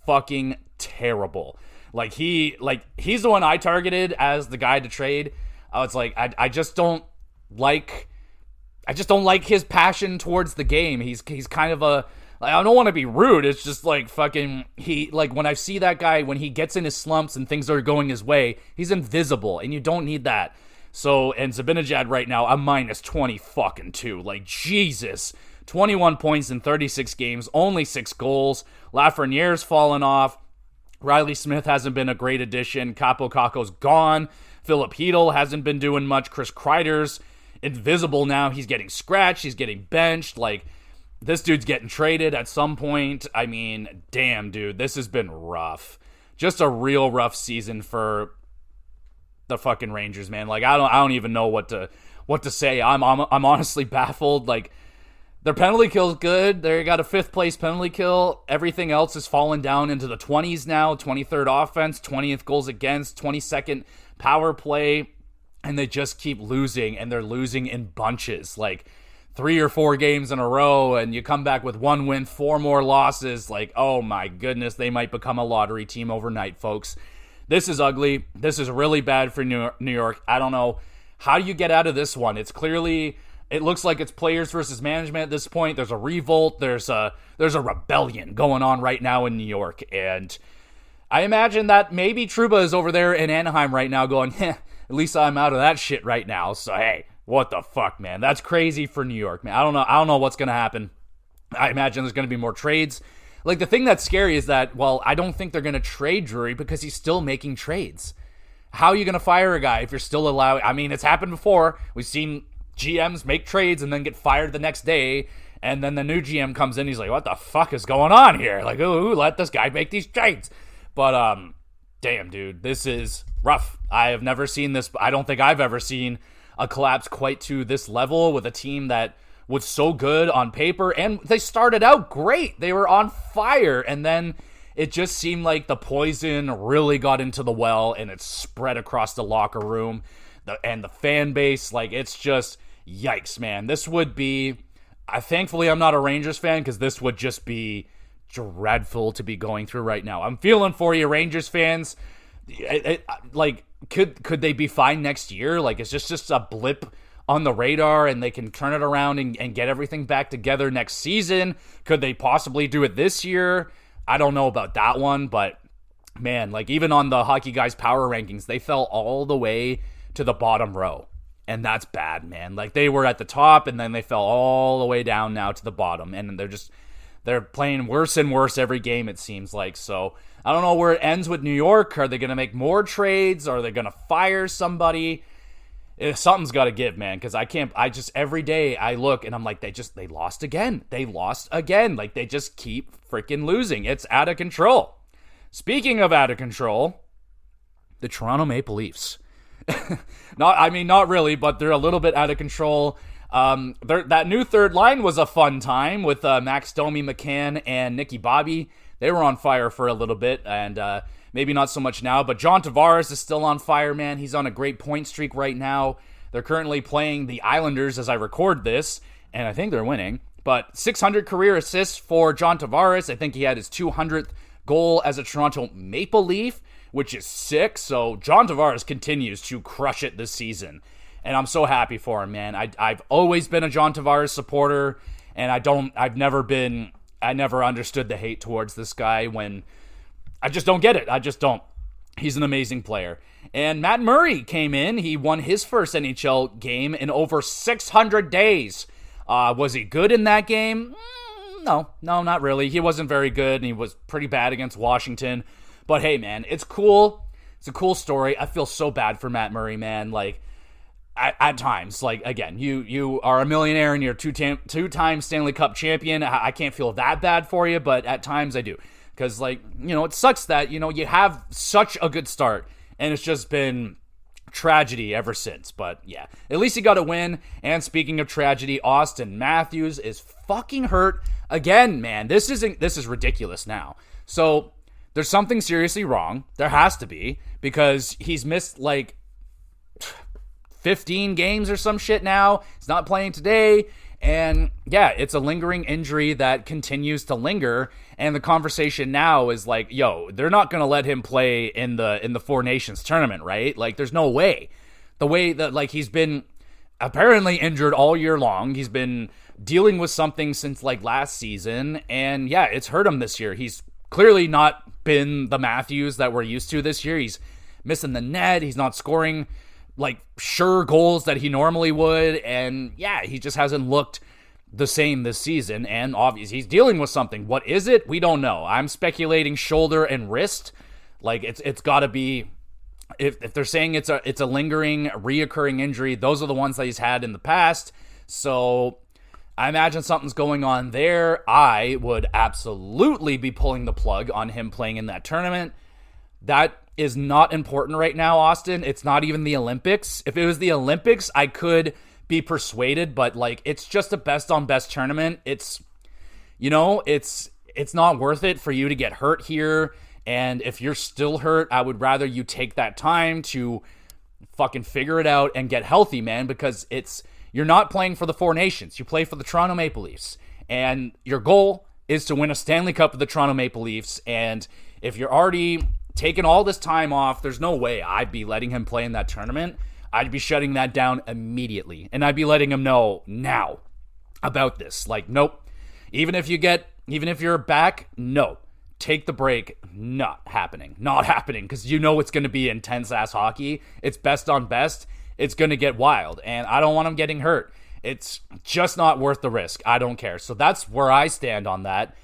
[SPEAKER 1] fucking terrible. Like, he's the one I targeted as the guy to trade. I was like, I just don't like his passion towards the game. He's kind of I don't want to be rude. It's just like fucking, when I see that guy, when he gets in his slumps and things are going his way, he's invisible, and you don't need that. So, and Zibanejad right now, I'm minus 20 fucking 2. Like, Jesus. 21 points in 36 games, only 6 goals. Lafreniere's fallen off. Riley Smith hasn't been a great addition. Kakko's gone. Philip Hedl hasn't been doing much. Chris Kreider's invisible now. He's getting scratched. He's getting benched. Like, this dude's getting traded at some point. I mean, damn, dude, this has been rough. Just a real rough season for the fucking Rangers, man. Like, I don't even know what to say. I'm honestly baffled. Like, their penalty kill's good. They got a 5th place penalty kill. Everything else is falling down into the 20s now. 23rd offense, 20th goals against, 22nd power play, and they just keep losing, and they're losing in bunches. Like, 3 or 4 games in a row, and you come back with 1 win, 4 more losses. Like, oh my goodness, they might become a lottery team overnight, folks. This is ugly. This is really bad for New York. I don't know. How do you get out of this one? It looks like it's players versus management at this point. There's a revolt. There's a rebellion going on right now in New York. And I imagine that maybe Trouba is over there in Anaheim right now going, at least I'm out of that shit right now. So, hey, What the fuck, man? That's crazy for New York, man. I don't know what's going to happen. I imagine there's going to be more trades. Like, the thing that's scary is that, well, I don't think they're going to trade Drury because he's still making trades. How are you going to fire a guy if you're still allowing... I mean, it's happened before. We've seen GMs make trades and then get fired the next day, and then the new GM comes in, he's like, what the fuck is going on here? Like, ooh, let this guy make these trades. But, damn, dude, this is rough. I have never seen this. I don't think I've ever seen a collapse quite to this level with a team that was so good on paper, and they started out great. They were on fire, and then it just seemed like the poison really got into the well, and it spread across the locker room and the fan base. Like, it's just yikes, man. This would be... thankfully, I'm not a Rangers fan, because this would just be dreadful to be going through right now. I'm feeling for you, Rangers fans. Could they be fine next year? Like, it's just a blip on the radar and they can turn it around and get everything back together next season? Could they possibly do it this year? I don't know about that one, but man, like, even on the Hockey Guys power rankings, they fell all the way to the bottom row. And that's bad, man. Like, they were at the top and then they fell all the way down now to the bottom. And they're playing worse and worse every game, it seems like. So I don't know where it ends with New York. Are they going to make more trades? Are they going to fire somebody? Something's got to give, man, because every day I look and I'm like, they lost again. They lost again. Like, they just keep freaking losing. It's out of control. Speaking of out of control, the Toronto Maple Leafs. Not really, but they're a little bit out of control. That new third line was a fun time with Max Domi, McCann, and Nicky Bobby. They were on fire for a little bit, and maybe not so much now, but John Tavares is still on fire, man. He's on a great point streak right now. They're currently playing the Islanders as I record this, and I think they're winning. But 600 career assists for John Tavares. I think he had his 200th goal as a Toronto Maple Leaf, which is sick. So John Tavares continues to crush it this season, and I'm so happy for him, man. I've always been a John Tavares supporter, and I never understood the hate towards this guy when... I just don't get it. I just don't. He's an amazing player. And Matt Murray came in. He won his first NHL game in over 600 days. Was he good in that game? No, not really. He wasn't very good, and he was pretty bad against Washington. But hey, man, it's cool. It's a cool story. I feel so bad for Matt Murray, man. Like, at times, like, again, you are a millionaire and you're two-time Stanley Cup champion. I can't feel that bad for you, but at times I do. Because, like, it sucks that, you have such a good start, and it's just been tragedy ever since. But, yeah, at least he got a win. And speaking of tragedy, Austin Matthews is fucking hurt again, man. This is ridiculous now. So, there's something seriously wrong. There has to be, because he's missed, like, 15 games or some shit now. He's not playing today. And yeah, it's a lingering injury that continues to linger. And the conversation now is like, yo, they're not going to let him play in the Four Nations tournament, right? Like, there's no way. The way that, like, he's been apparently injured all year long. He's been dealing with something since, like, last season. And yeah, it's hurt him this year. He's clearly not been the Matthews that we're used to this year. He's missing the net. He's not scoring, like, sure goals that he normally would. And yeah, he just hasn't looked the same this season. And obviously he's dealing with something. What is it? We don't know. I'm speculating shoulder and wrist. Like, it's got to be, if they're saying it's a lingering, reoccurring injury, those are the ones that he's had in the past. So I imagine something's going on there. I would absolutely be pulling the plug on him playing in that tournament. That is not important right now, Austin. It's not even the Olympics. If it was the Olympics, I could be persuaded, but, like, it's just a best on best tournament. It's not worth it for you to get hurt here. And if you're still hurt, I would rather you take that time to fucking figure it out and get healthy, man, because you're not playing for the Four Nations. You play for the Toronto Maple Leafs, and your goal is to win a Stanley Cup with the Toronto Maple Leafs. And if you're already taking all this time off, there's no way I'd be letting him play in that tournament. I'd be shutting that down immediately, and I'd be letting him know now about this. Like, nope. Even if you're back, no. Take the break. Not happening, because it's going to be intense ass hockey. It's best on best. it's going to get wild. And I don't want him getting hurt. It's just not worth the risk. I don't care. So that's where I stand on that.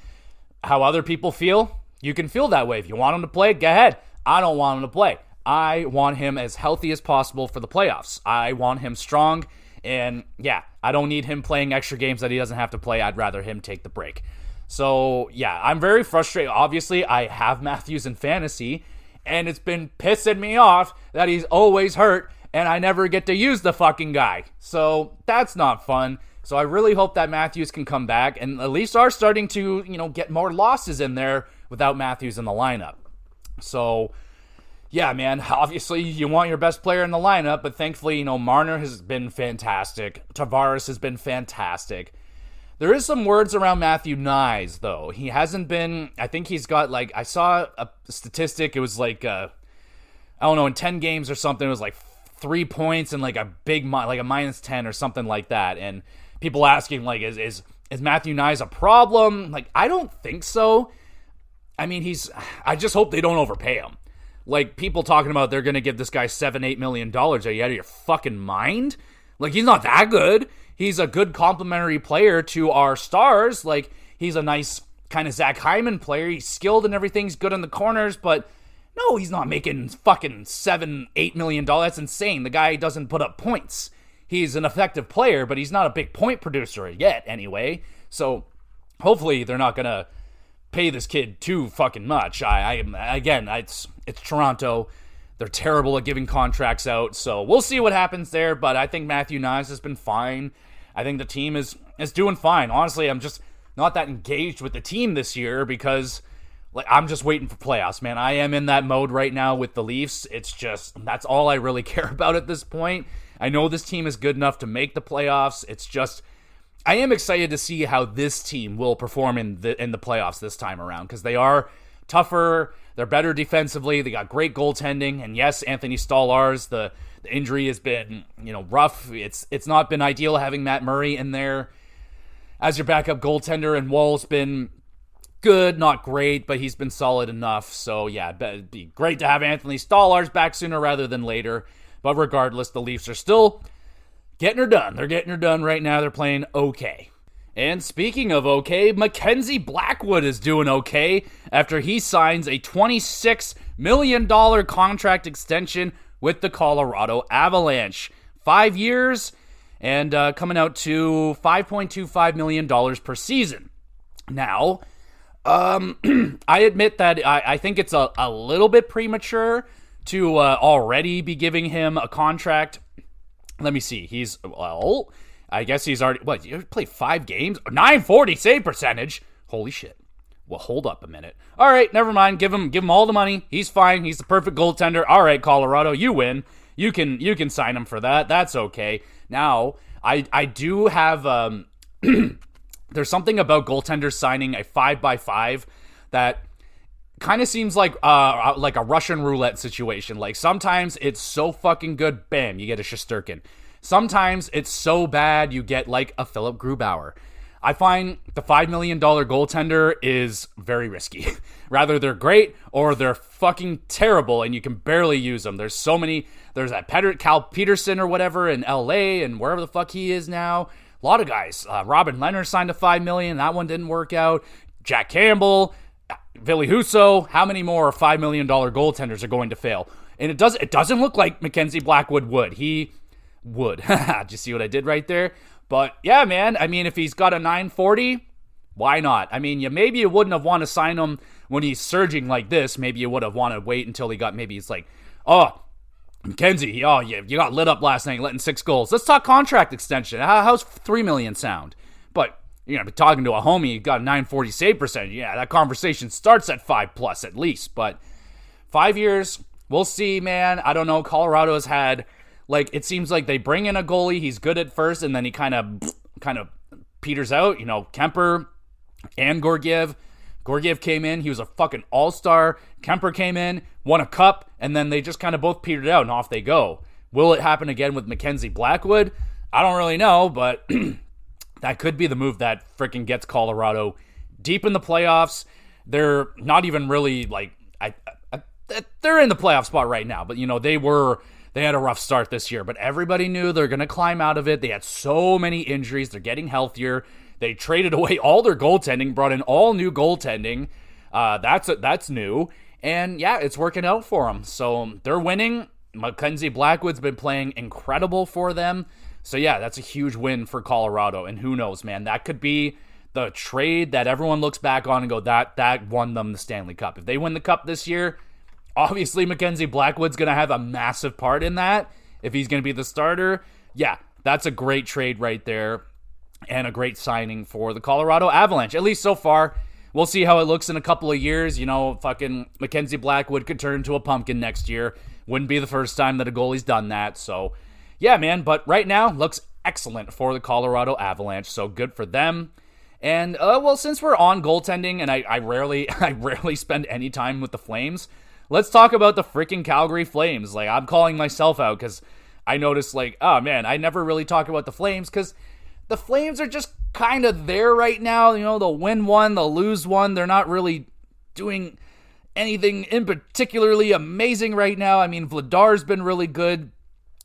[SPEAKER 1] How other people feel, you can feel that way. If you want him to play, go ahead. I don't want him to play. I want him as healthy as possible for the playoffs. I want him strong. And yeah, I don't need him playing extra games that he doesn't have to play. I'd rather him take the break. So yeah, I'm very frustrated. Obviously, I have Matthews in fantasy, and it's been pissing me off that he's always hurt and I never get to use the fucking guy. So that's not fun. So I really hope that Matthews can come back and at least are starting to, get more losses in there without Matthews in the lineup. So yeah, man, obviously you want your best player in the lineup, but thankfully, Marner has been fantastic. Tavares has been fantastic. There is some words around Matthew Nyes, though. He hasn't been, I think he's got, I saw a statistic, it was in 10 games or something, it was 3 points and a big, a minus 10 or something like that. And people asking, is Matthew Nyes a problem? I don't think so. I mean, I just hope they don't overpay him. People talking about they're going to give this guy $7-8 million. Are you out of your fucking mind? He's not that good. He's a good complementary player to our stars. He's a nice kind of Zach Hyman player. He's skilled and everything. He's good in the corners, but no, he's not making fucking $7-8 million. That's insane. The guy doesn't put up points. He's an effective player, but he's not a big point producer yet anyway. So hopefully they're not going to pay this kid too fucking much. It's Toronto. They're terrible at giving contracts out, so we'll see what happens there, but I think Matthew Nyes has been fine. I think the team is doing fine. Honestly, I'm just not that engaged with the team this year because I'm just waiting for playoffs, man. I am in that mode right now with the Leafs. It's just, that's all I really care about at this point. I know this team is good enough to make the playoffs. It's just, I am excited to see how this team will perform in the playoffs this time around because they are tougher. They're better defensively. They got great goaltending. And yes, Anthony Stolarz, the injury has been, rough. It's not been ideal having Matt Murray in there as your backup goaltender. And Wall's been good, not great, but he's been solid enough. So yeah, it'd be great to have Anthony Stolarz back sooner rather than later. But regardless, the Leafs are still getting her done. They're getting her done right now. They're playing okay. And speaking of okay, Mackenzie Blackwood is doing okay after he signs a $26 million contract extension with the Colorado Avalanche. 5 years and coming out to $5.25 million per season. Now, I admit that I think it's a little bit premature to already be giving him a contract. Let me see. I guess he's already, you played 5 games? 940 save percentage? Holy shit. Well, hold up a minute. All right, never mind. Give him all the money. He's fine. He's the perfect goaltender. All right, Colorado, you win. You can sign him for that. That's okay. Now, I do have, there's something about goaltenders signing a 5x5 that kind of seems like a Russian roulette situation. Sometimes it's so fucking good, bam, you get a Shesterkin. Sometimes it's so bad you get a Philip Grubauer. I find the $5 million goaltender is very risky. Rather they're great or they're fucking terrible and you can barely use them. There's that Cal Peterson or whatever in LA and wherever the fuck he is now. A lot of guys. Robin Leonard signed a $5 million. That one didn't work out. Jack Campbell, Ville Husso. How many more $5 million goaltenders are going to fail? And it doesn't look like Mackenzie Blackwood would. He would. Did you see what I did right there? But yeah, man, I mean, if he's got a 940, why not? I mean, maybe you wouldn't have wanted to sign him when he's surging like this. Maybe you would have wanted to wait until he got, maybe it's Mackenzie, you got lit up last night, letting 6 goals. Let's talk contract extension. How's $3 million sound? But you're going to be talking to a homie, you got a 940 save percentage. Yeah, that conversation starts at 5+ at least. But 5 years, we'll see, man. I don't know. Colorado's had, it seems like they bring in a goalie. He's good at first, and then he kind of peters out. Kemper and Georgiev. Georgiev came in. He was a fucking all-star. Kemper came in, won a cup, and then they just kind of both petered out, and off they go. Will it happen again with Mackenzie Blackwood? I don't really know, but that could be the move that freaking gets Colorado deep in the playoffs. They're not even really, they're in the playoff spot right now, but, they they had a rough start this year, but everybody knew they're going to climb out of it. They had so many injuries. They're getting healthier. They traded away all their goaltending, brought in all new goaltending. That's new. And yeah, it's working out for them. So they're winning. Mackenzie Blackwood's been playing incredible for them. So yeah, that's a huge win for Colorado. And who knows, man, that could be the trade that everyone looks back on and go, that won them the Stanley Cup. If they win the Cup this year, obviously Mackenzie Blackwood's going to have a massive part in that. If he's going to be the starter, yeah, that's a great trade right there and a great signing for the Colorado Avalanche, at least so far. We'll see how it looks in a couple of years. Fucking Mackenzie Blackwood could turn into a pumpkin next year. Wouldn't be the first time that a goalie's done that. So, yeah, man. But right now, looks excellent for the Colorado Avalanche. So good for them. And, since we're on goaltending, and I rarely spend any time with the Flames, let's talk about the freaking Calgary Flames. Like, I'm calling myself out because I noticed, oh, man, I never really talk about the Flames because the Flames are just kind of there right now. They'll win one, they'll lose one. They're not really doing anything in particularly amazing right now. I mean, Vladar's been really good.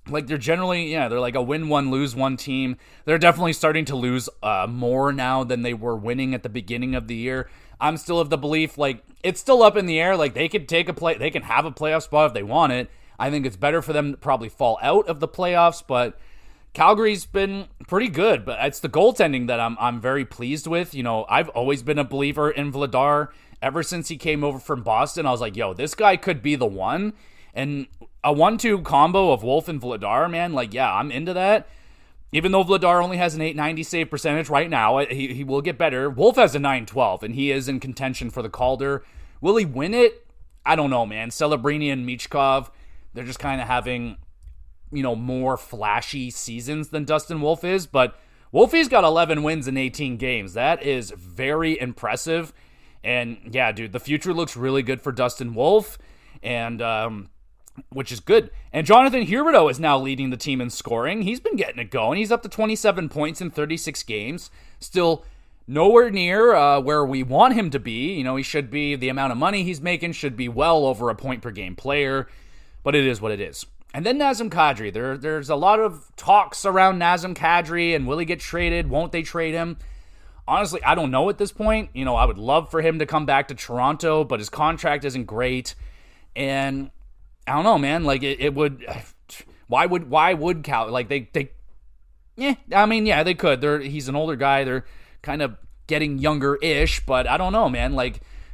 [SPEAKER 1] Like, they're generally, they're like a win one, lose one team. They're definitely starting to lose more now than they were winning at the beginning of the year. I'm still of the belief, it's still up in the air. Like, they could they can have a playoff spot if they want it. I think it's better for them to probably fall out of the playoffs, but Calgary's been pretty good, but it's the goaltending that I'm very pleased with. I've always been a believer in Vladar. Ever since he came over from Boston, I was like, yo, this guy could be the one. And a 1-2 combo of Wolf and Vladar, man, I'm into that. Even though Vladar only has an .890 save percentage right now, he will get better. Wolf has a .912, and he is in contention for the Calder. Will he win it? I don't know, man. Celebrini and Michkov, they're just kind of having more flashy seasons than Dustin Wolf is, but Wolfie's got 11 wins in 18 games. That is very impressive. And yeah, dude, the future looks really good for Dustin Wolf, and which is good. And Jonathan Huberdeau is now leading the team in scoring. He's been getting it going. He's up to 27 points in 36 games. Still nowhere near where we want him to be. He should be, the amount of money he's making should be well over a point per game player, but it is what it is. And then Nazem Kadri. There's a lot of talks around Nazem Kadri, and will he get traded? Won't they trade him? Honestly, I don't know at this point. I would love for him to come back to Toronto, but his contract isn't great. And I don't know, man. It would. Why would Cal? They could. He's an older guy. They're kind of getting younger-ish, but I don't know, man.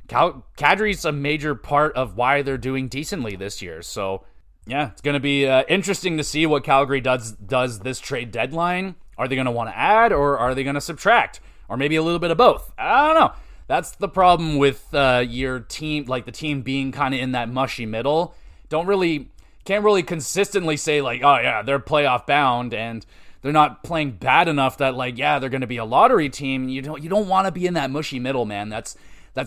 [SPEAKER 1] Kadri's a major part of why they're doing decently this year. So yeah, it's going to be interesting to see what Calgary does this trade deadline. Are they going to want to add, or are they going to subtract? Or maybe a little bit of both. I don't know. That's the problem with your team, the team being kind of in that mushy middle. Can't really consistently say, oh yeah, they're playoff bound, and they're not playing bad enough that, they're going to be a lottery team. You don't want to be in that mushy middle, man. That's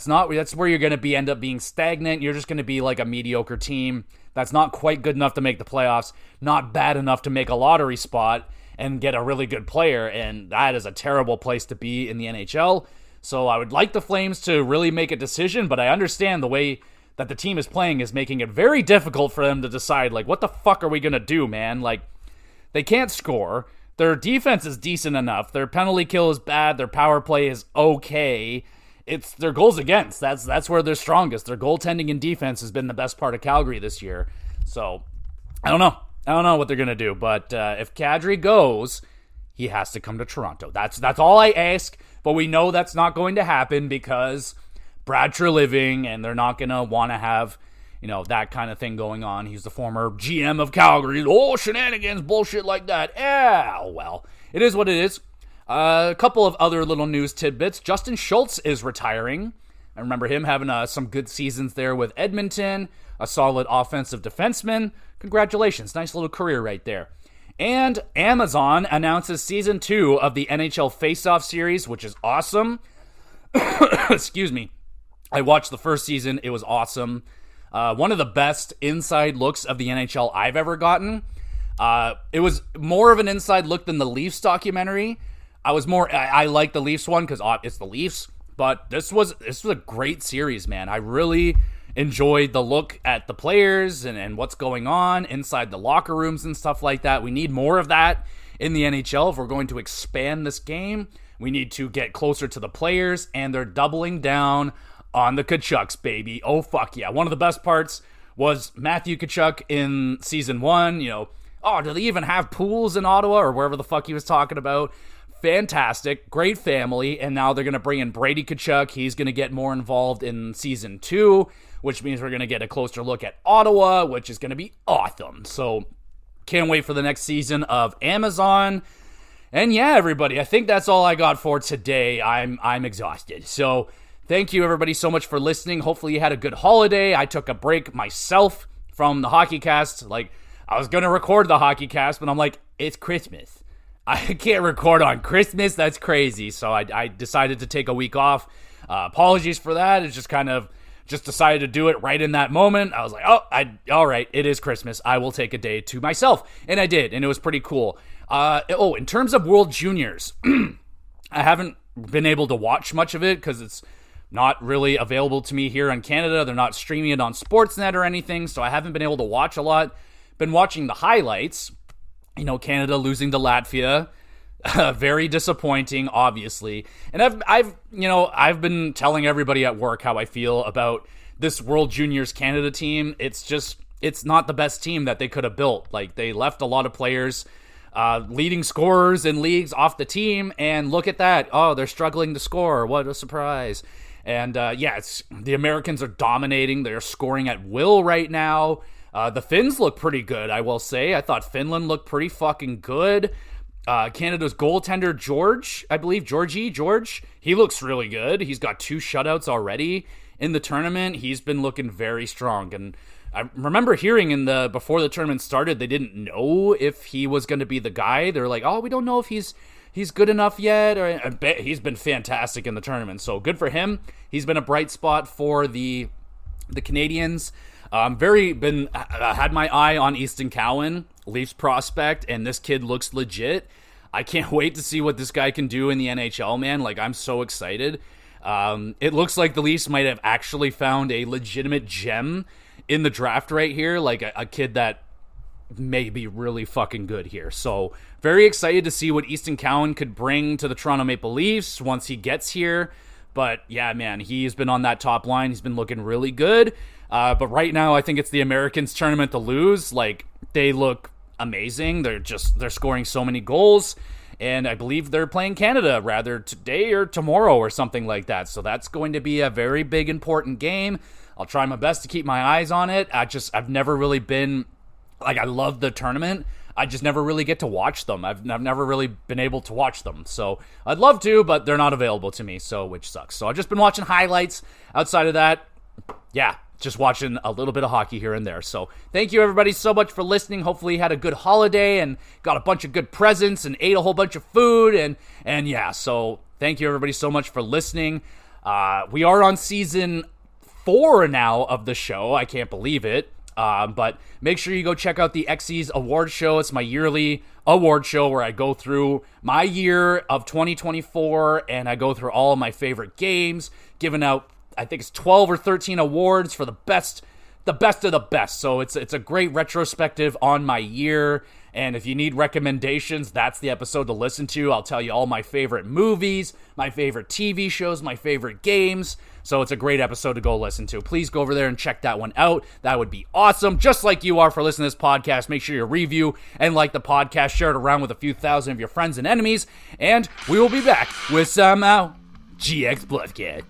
[SPEAKER 1] where you're going to end up being stagnant. You're just going to be like a mediocre team that's not quite good enough to make the playoffs, not bad enough to make a lottery spot and get a really good player, and that is a terrible place to be in the NHL. So I would like the Flames to really make a decision, but I understand the way that the team is playing is making it very difficult for them to decide, what the fuck are we going to do, man? They can't score. Their defense is decent enough. Their penalty kill is bad. Their power play is okay. It's their goals against. That's where they're strongest. Their goaltending and defense has been the best part of Calgary this year. So I don't know. I don't know what they're going to do, but if Kadri goes, he has to come to Toronto. That's all I ask, but we know that's not going to happen because Brad Treliving, and they're not going to want to have, that kind of thing going on. He's the former GM of Calgary. Shenanigans, bullshit like that. Yeah, well, it is what it is. A couple of other little news tidbits. Justin Schultz is retiring. I remember him having some good seasons there with Edmonton, a solid offensive defenseman. Congratulations. Nice little career right there. And Amazon announces Season 2 of the NHL Face-Off series, which is awesome. Excuse me. I watched the first season. It was awesome. One of the best inside looks of the NHL I've ever gotten. It was more of an inside look than the Leafs documentary. I like the Leafs one because it's the Leafs. But this was a great series, man. I really enjoyed the look at the players and what's going on inside the locker rooms and stuff like that. We need more of that in the NHL if we're going to expand this game. We need to get closer to the players, and they're doubling down on the Tkachuks, baby. Oh, fuck yeah. One of the best parts was Matthew Tkachuk in season 1. Do they even have pools in Ottawa or wherever the fuck he was talking about? Fantastic. Great family. And now they're going to bring in Brady Tkachuk. He's going to get more involved in season 2, which means we're going to get a closer look at Ottawa, which is going to be awesome. So can't wait for the next season of Amazon. And yeah, everybody, I think that's all I got for today. I'm exhausted. So thank you, everybody, so much for listening. Hopefully you had a good holiday. I took a break myself from the HockeyCast. I was going to record the HockeyCast, but I'm like, it's Christmas. I can't record on Christmas. That's crazy. So I decided to take a week off. Apologies for that. It's just decided to do it right in that moment. I was like, all right, it is Christmas. I will take a day to myself. And I did, and it was pretty cool. In terms of World Juniors, I haven't been able to watch much of it because it's not really available to me here in Canada. They're not streaming it on Sportsnet or anything, so I haven't been able to watch a lot. Been watching the highlights. Canada losing to Latvia. Very disappointing, obviously. And I've been telling everybody at work how I feel about this World Juniors Canada team. It's not the best team that they could have built. They left a lot of players, leading scorers in leagues off the team, and look at that. Oh, they're struggling to score. What a surprise. And the Americans are dominating. They're scoring at will right now. The Finns look pretty good, I will say. I thought Finland looked pretty fucking good. Canada's goaltender, George, he looks really good. He's got 2 shutouts already in the tournament. He's been looking very strong. And I remember hearing before the tournament started, they didn't know if he was going to be the guy. They're like, we don't know if he's good enough yet. He's been fantastic in the tournament. So good for him. He's been a bright spot for the Canadians. Had my eye on Easton Cowan, Leafs prospect, and this kid looks legit. I can't wait to see what this guy can do in the NHL, man. I'm so excited. It looks like the Leafs might have actually found a legitimate gem in the draft right here, a kid that may be really fucking good here. So very excited to see what Easton Cowan could bring to the Toronto Maple Leafs once he gets here. But yeah, man, he's been on that top line. He's been looking really good. But right now, I think it's the Americans' tournament to lose. They look amazing. They're scoring so many goals. And I believe they're playing Canada rather today or tomorrow or something like that. So that's going to be a very big, important game. I'll try my best to keep my eyes on it. I've never really been, I love the tournament. I just never really get to watch them. I've never really been able to watch them. So I'd love to, but they're not available to me, which sucks. So I've just been watching highlights. Outside of that, yeah, just watching a little bit of hockey here and there. So thank you, everybody, so much for listening. Hopefully you had a good holiday and got a bunch of good presents and ate a whole bunch of food. And yeah, so thank you, everybody, so much for listening. We are on season 4 now of the show. I can't believe it. But make sure you go check out the Xyz Award Show. It's my yearly award show where I go through my year of 2024 and I go through all of my favorite games, giving out, I think it's 12 or 13 awards for the best of the best. So it's a great retrospective on my year. And if you need recommendations, that's the episode to listen to. I'll tell you all my favorite movies, my favorite TV shows, my favorite games. So it's a great episode to go listen to. Please go over there and check that one out. That would be awesome. Just like you are for listening to this podcast, make sure you review and like the podcast. Share it around with a few thousand of your friends and enemies. And we will be back with some GX Bloodcat.